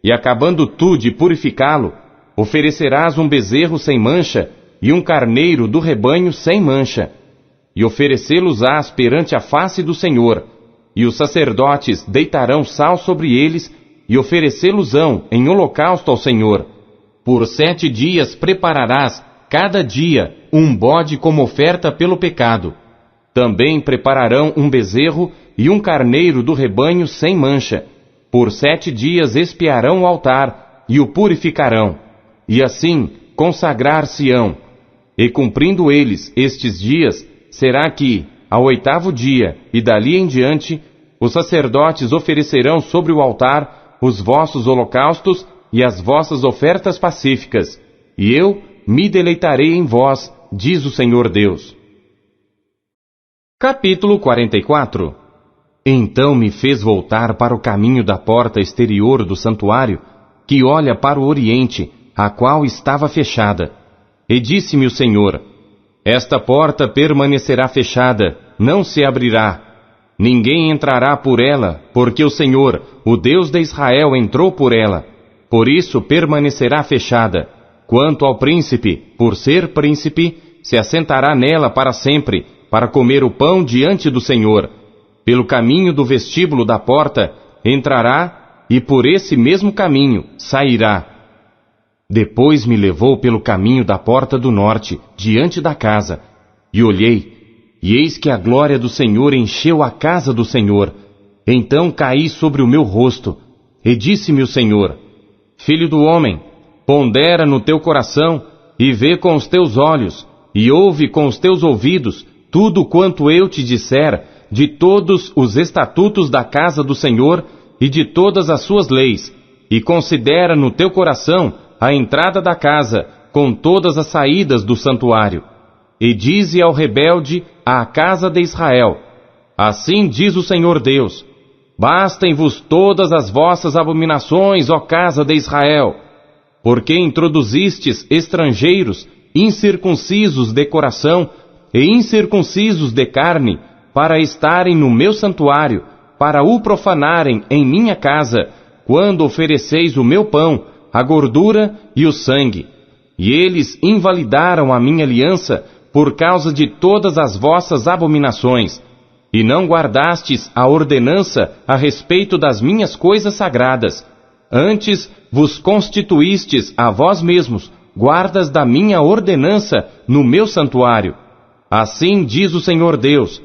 E acabando tu de purificá-lo, oferecerás um bezerro sem mancha e um carneiro do rebanho sem mancha. E oferecê-los-ás perante a face do Senhor, e os sacerdotes deitarão sal sobre eles, e oferecê-los-ão em holocausto ao Senhor. Por 7 dias prepararás, cada dia, um bode como oferta pelo pecado. Também prepararão um bezerro e um carneiro do rebanho sem mancha. Por 7 dias expiarão o altar, e o purificarão. E assim consagrar-se-ão. E cumprindo eles estes dias, será que, ao 8º dia, e dali em diante, os sacerdotes oferecerão sobre o altar os vossos holocaustos e as vossas ofertas pacíficas, e eu me deleitarei em vós, diz o Senhor Deus. Capítulo 44. Então me fez voltar para o caminho da porta exterior do santuário, que olha para o oriente, a qual estava fechada. E disse-me o Senhor: esta porta permanecerá fechada, não se abrirá. Ninguém entrará por ela, porque o Senhor, o Deus de Israel, entrou por ela. Por isso permanecerá fechada. Quanto ao príncipe, por ser príncipe, se assentará nela para sempre, para comer o pão diante do Senhor. Pelo caminho do vestíbulo da porta entrará, e por esse mesmo caminho sairá. Depois me levou pelo caminho da porta do norte, diante da casa, e olhei, e eis que a glória do Senhor encheu a casa do Senhor. Então caí sobre o meu rosto, e disse-me o Senhor: filho do homem, pondera no teu coração, e vê com os teus olhos, e ouve com os teus ouvidos, tudo quanto eu te disser, de todos os estatutos da casa do Senhor, e de todas as suas leis, e considera no teu coração a entrada da casa, com todas as saídas do santuário. E dize ao rebelde, à casa de Israel: assim diz o Senhor Deus: bastem-vos todas as vossas abominações, ó casa de Israel, porque introduzistes estrangeiros, incircuncisos de coração e incircuncisos de carne, para estarem no meu santuário, para o profanarem em minha casa, quando ofereceis o meu pão, a gordura e o sangue. E eles invalidaram a minha aliança por causa de todas as vossas abominações, e não guardastes a ordenança a respeito das minhas coisas sagradas. Antes vos constituístes a vós mesmos guardas da minha ordenança no meu santuário. Assim diz o Senhor Deus: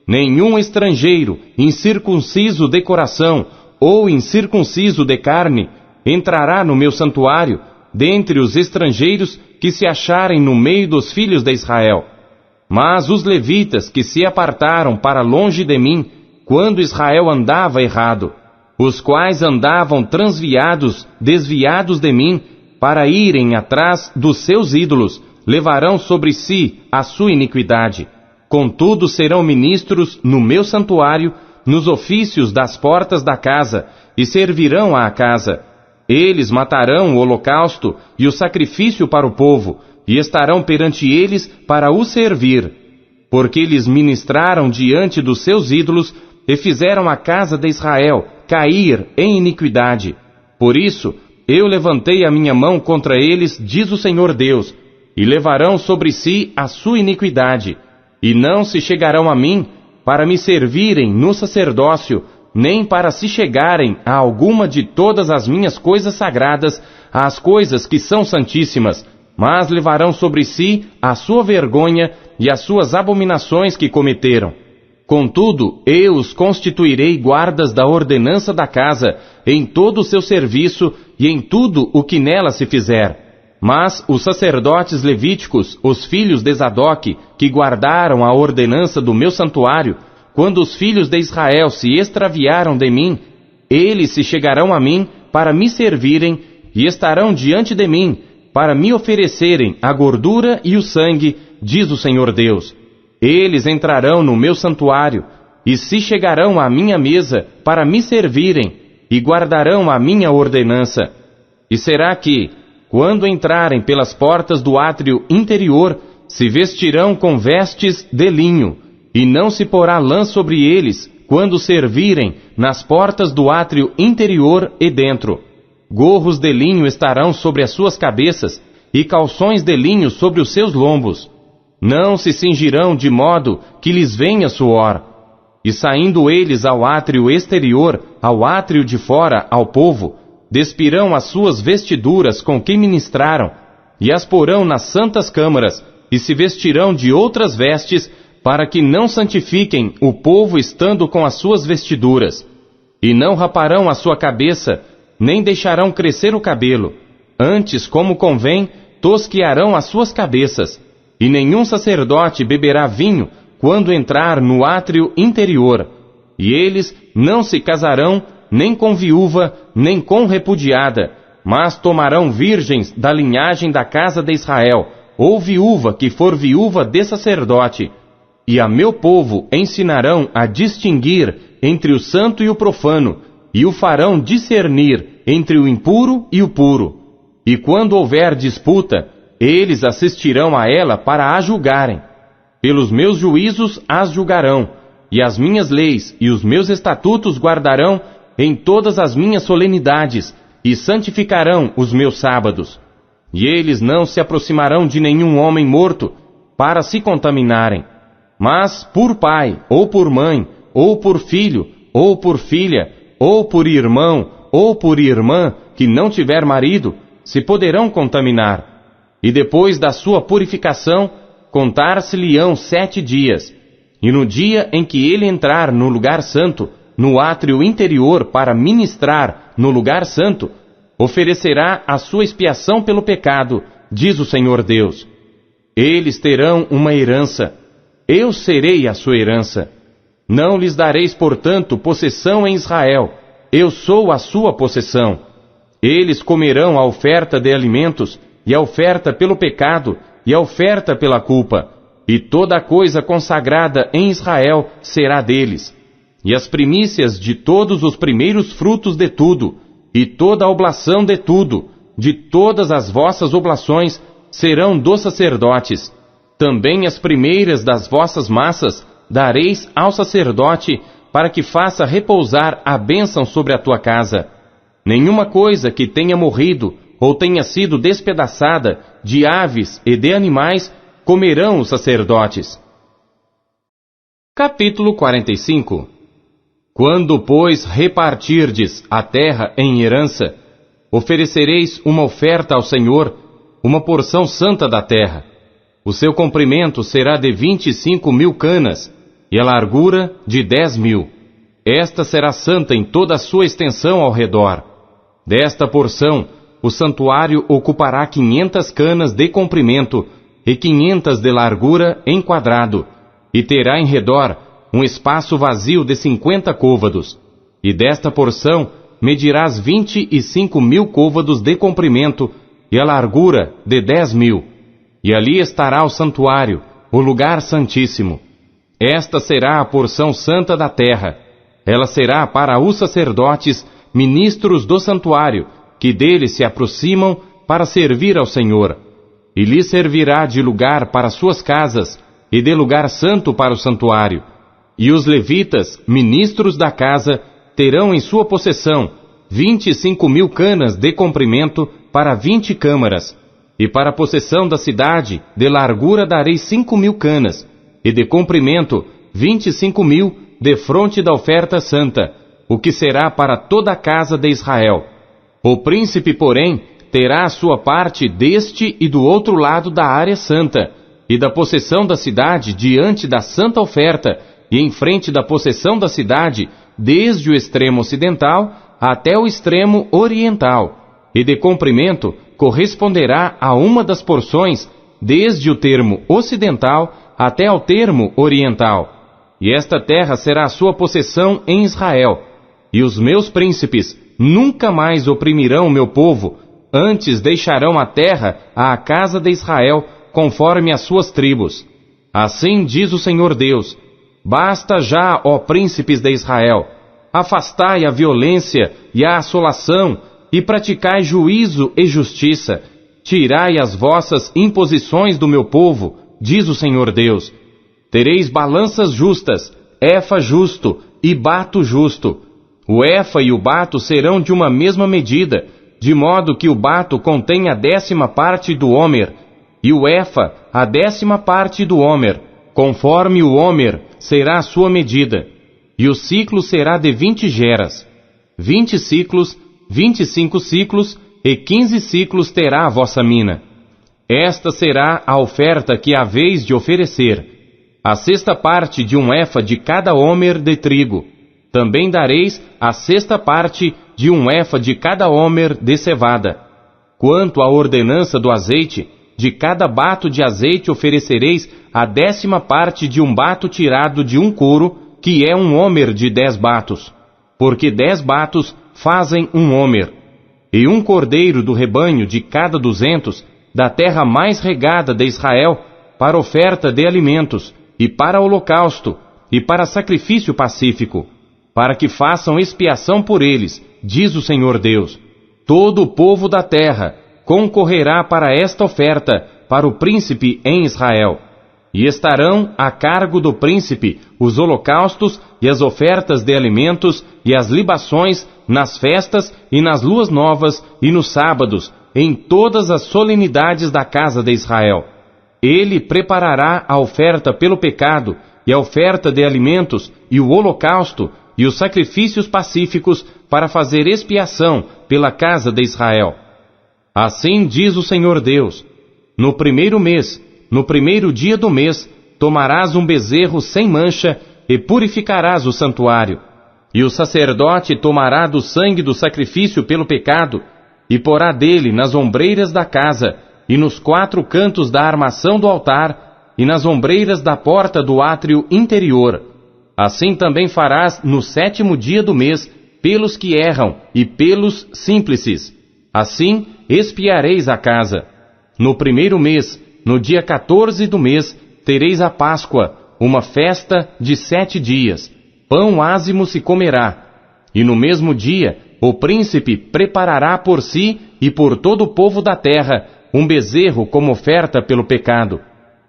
nenhum estrangeiro, incircunciso de coração ou incircunciso de carne, entrará no meu santuário, dentre os estrangeiros que se acharem no meio dos filhos de Israel. Mas os levitas que se apartaram para longe de mim, quando Israel andava errado, os quais andavam transviados, desviados de mim, para irem atrás dos seus ídolos, levarão sobre si a sua iniquidade. Contudo serão ministros no meu santuário, nos ofícios das portas da casa, e servirão à casa. Eles matarão o holocausto e o sacrifício para o povo, e estarão perante eles para o servir. Porque lhes ministraram diante dos seus ídolos, e fizeram a casa de Israel cair em iniquidade. Por isso, eu levantei a minha mão contra eles, diz o Senhor Deus, e levarão sobre si a sua iniquidade, e não se chegarão a mim para me servirem no sacerdócio, nem para se chegarem a alguma de todas as minhas coisas sagradas, às coisas que são santíssimas, mas levarão sobre si a sua vergonha e as suas abominações que cometeram. Contudo, eu os constituirei guardas da ordenança da casa, em todo o seu serviço e em tudo o que nela se fizer. Mas os sacerdotes levíticos, os filhos de Zadoque, que guardaram a ordenança do meu santuário, quando os filhos de Israel se extraviaram de mim, eles se chegarão a mim para me servirem e estarão diante de mim para me oferecerem a gordura e o sangue, diz o Senhor Deus. Eles entrarão no meu santuário e se chegarão à minha mesa para me servirem e guardarão a minha ordenança. E será que, quando entrarem pelas portas do átrio interior, se vestirão com vestes de linho, e não se porá lã sobre eles, quando servirem nas portas do átrio interior e dentro. gorros de linho estarão sobre as suas cabeças, e calções de linho sobre os seus lombos. Não se cingirão de modo que lhes venha suor. E saindo eles ao átrio exterior, ao átrio de fora, ao povo, despirão as suas vestiduras com que ministraram, e as porão nas santas câmaras, e se vestirão de outras vestes, para que não santifiquem o povo estando com as suas vestiduras. E não raparão a sua cabeça, nem deixarão crescer o cabelo. Antes, como convém, tosquearão as suas cabeças. E nenhum sacerdote beberá vinho quando entrar no átrio interior. E eles não se casarão nem com viúva, nem com repudiada, mas tomarão virgens da linhagem da casa de Israel, ou viúva que for viúva de sacerdote. E a meu povo ensinarão a distinguir entre o santo e o profano, e o farão discernir entre o impuro e o puro. E quando houver disputa, eles assistirão a ela para a julgarem. Pelos meus juízos as julgarão, e as minhas leis e os meus estatutos guardarão em todas as minhas solenidades, e santificarão os meus sábados. E eles não se aproximarão de nenhum homem morto, para se contaminarem. Mas por pai, ou por mãe, ou por filho, ou por filha, ou por irmão, ou por irmã, que não tiver marido, se poderão contaminar. E depois da sua purificação, contar-se-lhe-ão 7 dias. E no dia em que ele entrar no lugar santo, no átrio interior para ministrar no lugar santo, oferecerá a sua expiação pelo pecado, diz o Senhor Deus. Eles terão uma herança, eu serei a sua herança. Não lhes dareis, portanto, possessão em Israel, eu sou a sua possessão. Eles comerão a oferta de alimentos, e a oferta pelo pecado, e a oferta pela culpa, e toda a coisa consagrada em Israel será deles. E as primícias de todos os primeiros frutos de tudo, e toda a oblação de tudo, de todas as vossas oblações, serão dos sacerdotes. Também as primeiras das vossas massas dareis ao sacerdote, para que faça repousar a bênção sobre a tua casa. Nenhuma coisa que tenha morrido, ou tenha sido despedaçada, de aves e de animais, comerão os sacerdotes. Capítulo 45. Quando, pois, repartirdes a terra em herança, oferecereis uma oferta ao Senhor, uma porção santa da terra. O seu comprimento será de 25.000 canas, e a largura de 10.000. Esta será santa em toda a sua extensão ao redor. Desta porção, o santuário ocupará 500 canas de comprimento e 500 de largura em quadrado, e terá em redor um espaço vazio de 50 côvados. E desta porção medirás 25.000 côvados de comprimento e a largura de 10.000. E ali estará o santuário, o lugar santíssimo. Esta será a porção santa da terra. Ela será para os sacerdotes, ministros do santuário, que dele se aproximam para servir ao Senhor. E lhe servirá de lugar para suas casas, e de lugar santo para o santuário. E os levitas, ministros da casa, terão em sua possessão 25.000 canas de comprimento para 20 câmaras. E para a possessão da cidade, de largura darei 5.000 canas, e de comprimento 25.000 de fronte da oferta santa, o que será para toda a casa de Israel. O príncipe, porém, terá a sua parte deste e do outro lado da área santa, e da possessão da cidade diante da santa oferta, e em frente da possessão da cidade, desde o extremo ocidental até o extremo oriental, e de comprimento corresponderá a uma das porções, desde o termo ocidental até ao termo oriental. E esta terra será a sua possessão em Israel. E os meus príncipes nunca mais oprimirão o meu povo, antes deixarão a terra à casa de Israel, conforme as suas tribos. Assim diz o Senhor Deus: basta já, ó príncipes de Israel, afastai a violência e a assolação, e praticai juízo e justiça. Tirai as vossas imposições do meu povo, diz o Senhor Deus. Tereis balanças justas, efa justo e bato justo. O efa e o bato serão de uma mesma medida, de modo que o bato contém a 10ª do homer, e o efa a 10ª do homer, conforme o homer será a sua medida, e o ciclo será de 20 geras. 20 ciclos, 25 ciclos e 15 ciclos terá a vossa mina. Esta será a oferta que haveis de oferecer, a 6ª de um efa de cada homer de trigo. Também dareis a 6ª de um efa de cada homer de cevada. Quanto à ordenança do azeite, de cada bato de azeite oferecereis a 10ª de um bato tirado de um couro, que é um homer de 10 batos, porque 10 batos fazem um homer. E um cordeiro do rebanho de cada 200, da terra mais regada de Israel, para oferta de alimentos, e para holocausto, e para sacrifício pacífico, para que façam expiação por eles, diz o Senhor Deus. Todo o povo da terra concorrerá para esta oferta, para o príncipe em Israel. E estarão a cargo do príncipe os holocaustos e as ofertas de alimentos e as libações nas festas e nas luas novas e nos sábados, em todas as solenidades da casa de Israel. Ele preparará a oferta pelo pecado e a oferta de alimentos e o holocausto e os sacrifícios pacíficos para fazer expiação pela casa de Israel. Assim diz o Senhor Deus: no primeiro mês, no primeiro dia do mês, tomarás um bezerro sem mancha e purificarás o santuário. E o sacerdote tomará do sangue do sacrifício pelo pecado e porá dele nas ombreiras da casa e nos 4 cantos da armação do altar e nas ombreiras da porta do átrio interior. Assim também farás no 7º dia do mês pelos que erram e pelos símplices. Assim expiareis a casa. No primeiro mês, no dia 14 do mês, tereis a Páscoa, uma festa de 7 dias. Pão ázimo se comerá. E no mesmo dia, o príncipe preparará por si e por todo o povo da terra um bezerro como oferta pelo pecado.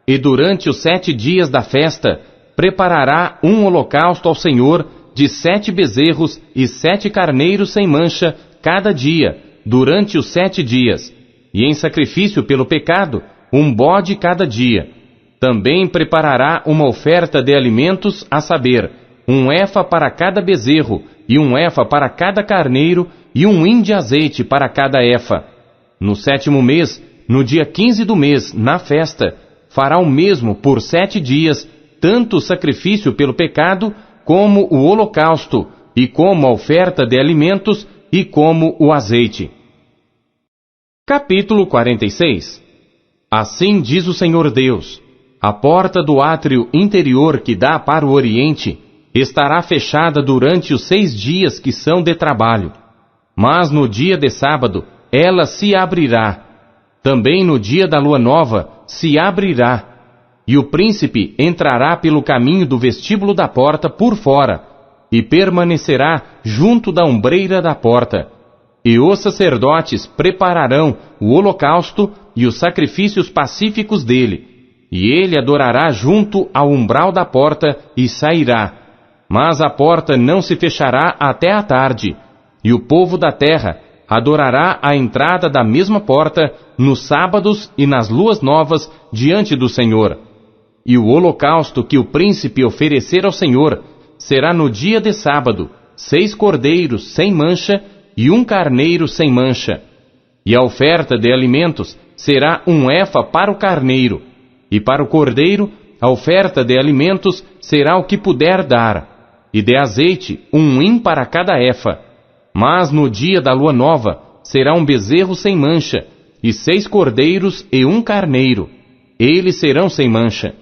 E durante os 7 dias da festa, preparará um holocausto ao Senhor de 7 bezerros e 7 carneiros sem mancha cada dia, durante os 7 dias. E em sacrifício pelo pecado, um bode cada dia. Também preparará uma oferta de alimentos, a saber, um efa para cada bezerro, e um efa para cada carneiro, e um hin de azeite para cada efa. No 7º mês, no dia 15 do mês, na festa, fará o mesmo por 7 dias, tanto o sacrifício pelo pecado, como o holocausto, e como a oferta de alimentos, e como o azeite. Capítulo 46. Assim diz o Senhor Deus: a porta do átrio interior que dá para o oriente estará fechada durante os 6 dias que são de trabalho. Mas no dia de sábado ela se abrirá. Também no dia da lua nova se abrirá. E o príncipe entrará pelo caminho do vestíbulo da porta por fora, e permanecerá junto da ombreira da porta. E os sacerdotes prepararão o holocausto e os sacrifícios pacíficos dele, e ele adorará junto ao umbral da porta e sairá. Mas a porta não se fechará até a tarde, e o povo da terra adorará à entrada da mesma porta nos sábados e nas luas novas diante do Senhor. E o holocausto que o príncipe oferecer ao Senhor será no dia de sábado, 6 cordeiros sem mancha e 1 carneiro sem mancha. E a oferta de alimentos será 1 efa para o carneiro, e para o cordeiro a oferta de alimentos será o que puder dar, e de azeite 1 hin para cada efa. Mas no dia da lua nova será um bezerro sem mancha, e 6 cordeiros e 1 carneiro. Eles serão sem mancha.